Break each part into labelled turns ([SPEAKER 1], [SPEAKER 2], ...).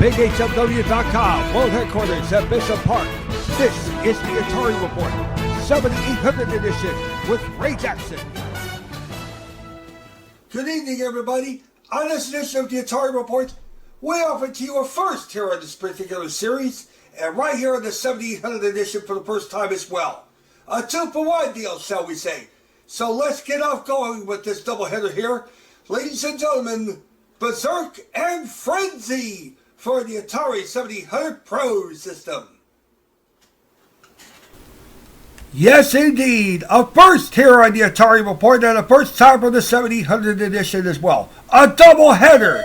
[SPEAKER 1] BigHMW.com, world headquarters at Bishop Park. This is the Atari Report, 7800 edition with Ray Jackson.
[SPEAKER 2] Good evening, everybody. On this edition of the Atari Report, we offer to you a first here on this particular series, and right here on the 7800 edition for the first time as well. A 2-for-1 deal, shall we say. So let's get off going with this doubleheader here. Ladies and gentlemen, Berzerk and Frenzy for the Atari 7800 Pro System. Yes, indeed. A first here on the Atari Report, and a first time for the 7800 edition as well. A doubleheader.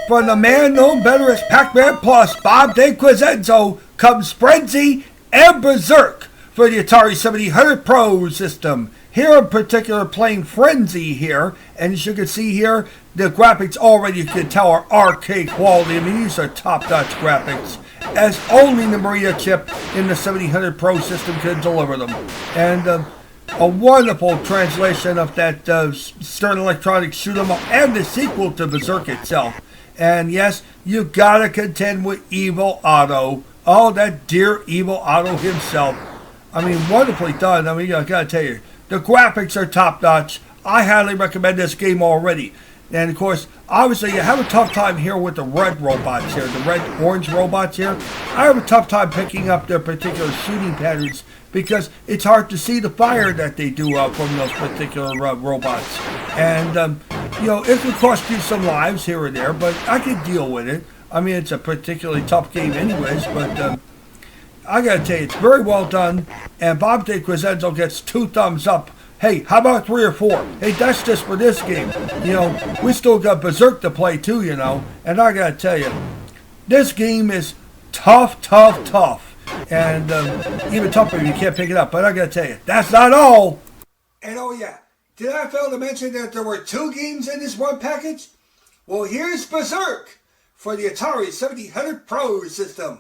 [SPEAKER 2] From the man known better as Pac-Man Plus, Bob Decrescenzo, comes Frenzy and Berzerk for the Atari 7800 Pro System. Here in particular, playing Frenzy here, and as you can see here, the graphics already, you can tell, are arcade quality. I mean, these are top-notch graphics, as only the Maria chip in the 7800 Pro System could deliver them. And a wonderful translation of that Stern Electronics shoot 'em up, and the sequel to Berzerk itself. And yes, you gotta contend with Evil Otto. Oh, that dear Evil Otto himself. I mean, wonderfully done. I mean, I gotta tell you, the graphics are top-notch. I highly recommend this game already. And, of course, obviously, you have a tough time here with the red robots here, the red-orange robots here. I have a tough time picking up their particular shooting patterns because it's hard to see the fire that they do from those particular robots. And, you know, it could cost you some lives here or there, but I can deal with it. I mean, it's a particularly tough game anyways, but I gotta tell you, it's very well done, and Bob Decrescenzo gets 2 thumbs up. Hey, how about 3 or 4? Hey, that's just for this game. You know, we still got Berzerk to play too, you know, and I gotta tell you, this game is tough, tough, tough, and even tougher if you can't pick it up, but I gotta tell you, that's not all. And oh yeah, did I fail to mention that there were 2 games in this one package? Well, here's Berzerk for the Atari 7800 Pro System.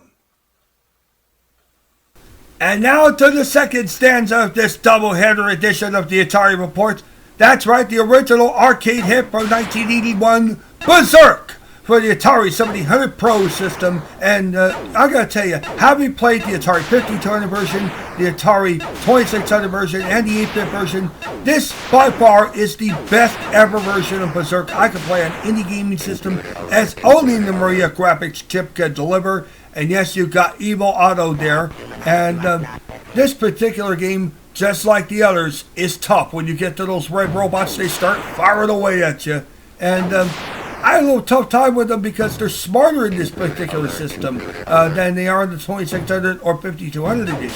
[SPEAKER 2] And now to the second stanza of this doubleheader edition of the Atari Report. That's right, the original arcade hit from 1981, Berzerk, for the Atari 7800 Pro System. And I gotta tell you, having played the Atari 5200 version, the Atari 2600 version, and the 8-bit version, this by far is the best ever version of Berzerk I could play on any gaming system, as only the Maria graphics chip could deliver. And yes, you've got Evil Otto there. And this particular game, just like the others, is tough. When you get to those red robots, they start firing away at you. And I had a little tough time with them because they're smarter in this particular system than they are in the 2600 or 5200 editions.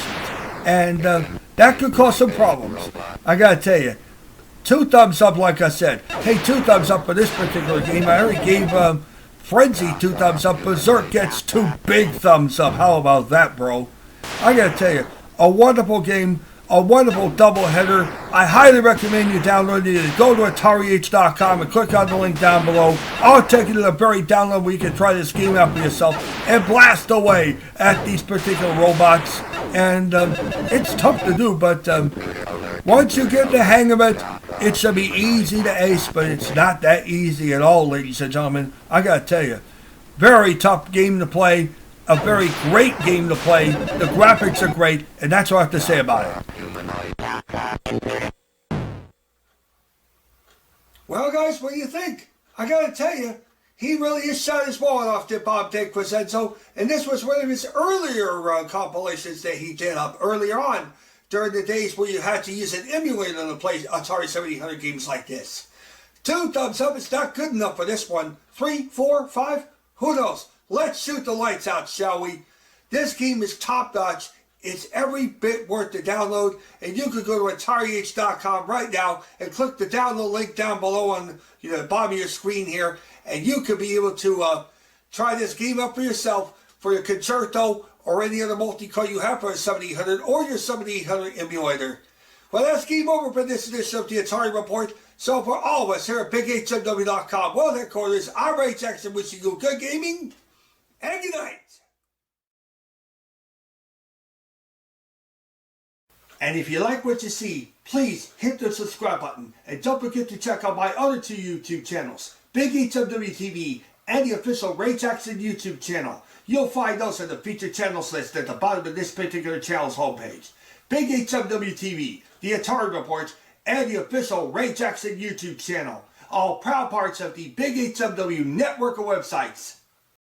[SPEAKER 2] And that could cause some problems. I gotta tell you, 2 thumbs up, like I said. Hey, 2 thumbs up for this particular game. I already gave Frenzy 2 thumbs up. Berzerk gets 2 big thumbs up. How about that, bro? I gotta tell you, a wonderful game, a wonderful doubleheader. I highly recommend you download it. Go to AtariH.com and click on the link down below. I'll take you to the very download where you can try this game out for yourself and blast away at these particular robots. And it's tough to do, but once you get the hang of it, it should be easy to ace, but it's not that easy at all, ladies and gentlemen. I gotta tell you, very tough game to play, a very great game to play. The graphics are great, and that's what I have to say about it. Well, guys, what do you think? I gotta tell you, he really has shot his wallet off to Bob Decrescenzo, and this was one of his earlier compilations that he did up earlier on, during the days where you had to use an emulator to play Atari 7800 games like this. 2 thumbs up, it's not good enough for this one. 3, 4, 5, who knows? Let's shoot the lights out, shall we? This game is top-notch. It's every bit worth the download, and you can go to AtariH.com right now and click the download link down below on the bottom of your screen here, and you can be able to try this game up for yourself for your Concerto or any other multi-card you have for a 7800 or your 7800 emulator. Well, that's game over for this edition of the Atari Report. So for all of us here at BigHMW.com, world headquarters, I'm Ray Jackson wishing you good gaming and good night. And if you like what you see, please hit the subscribe button and don't forget to check out my other 2 YouTube channels, Big HMW TV and the official Ray Jackson YouTube channel. You'll find those in the featured channels list at the bottom of this particular channel's homepage. Big HMW TV, the Atari Report, and the official Ray Jackson YouTube channel. All proud parts of the Big HMW network of websites.